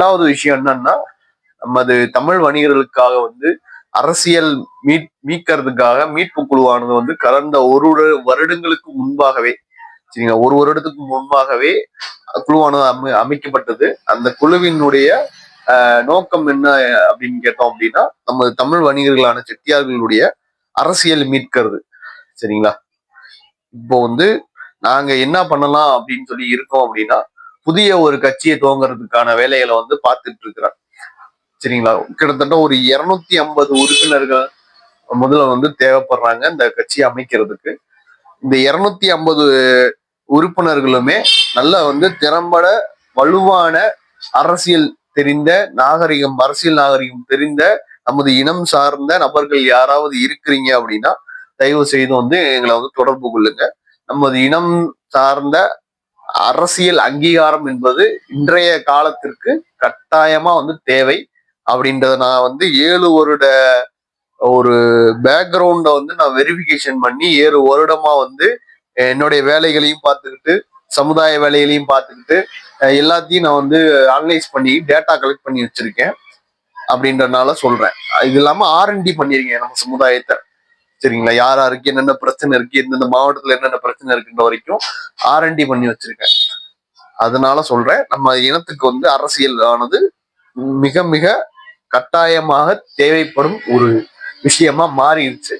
ரெண்டாவது விஷயம் என்னன்னா, நமது தமிழ் வணிகர்களுக்காக அரசியல் மீட்கிறதுக்காக மீட்பு குழுவானது கடந்த ஒரு வருடங்களுக்கு முன்பாகவே, சரிங்களா, ஒரு வருடத்துக்கு முன்பாகவே குழுவானது அமைக்கப்பட்டது. அந்த குழுவினுடைய நோக்கம் என்ன அப்படின்னு கேட்டோம் அப்படின்னா, நமது தமிழ் வணிகர்களான செட்டியார்களுடைய அரசியல் மீட்கிறது. சரிங்களா. இப்போ நாங்க என்ன பண்ணலாம் அப்படின்னு சொல்லி இருக்கோம் அப்படின்னா, புதிய ஒரு கட்சியை துவங்குறதுக்கான வேலைகளை பார்த்துட்டு இருக்கிறேன். சரிங்களா. கிட்டத்தட்ட ஒரு 250 உறுப்பினர்கள் முதல்ல தேவைப்படுறாங்க இந்த கட்சியை அமைக்கிறதுக்கு. இந்த 250 உறுப்பினர்களுமே நல்ல திறம்பட வலுவான அரசியல் தெரிந்த அரசியல் நாகரிகம் தெரிந்த நமது இனம் சார்ந்த நபர்கள் யாராவது இருக்கிறீங்க அப்படின்னா தயவு செய்து எங்களை தொடர்பு கொள்ளுங்க. நமது இனம் சார்ந்த அரசியல் அங்கீகாரம் என்பது இன்றைய காலத்திற்கு கட்டாயமா தேவை அப்படின்றத நான் 7 வருட ஒரு பேக்ரவுண்ட நான் வெரிஃபிகேஷன் பண்ணி 7 வருடமா என்னுடைய வேலைகளையும் பார்த்துக்கிட்டு சமுதாய வேலைகளையும் பார்த்துக்கிட்டு எல்லாத்தையும் நான் அனலைஸ் பண்ணி டேட்டா கலெக்ட் பண்ணி வச்சிருக்கேன் அப்படின்றதுனால சொல்றேன். இது இல்லாம R&D பண்ணிருக்கேன் நம்ம சமுதாயத்தை. சரிங்களா. யாருக்கு என்னென்ன பிரச்சனை இருக்கு, எந்தெந்த மாவட்டத்துல என்னென்ன பிரச்சனை இருக்குன்ற வரைக்கும் R&D பண்ணி வச்சிருக்கேன். அதனால சொல்றேன், நம்ம இனத்துக்கு அரசியல் ஆனது மிக மிக கட்டாயமாக தேவைப்படும் ஒரு விஷயமா மாறிடுச்சு.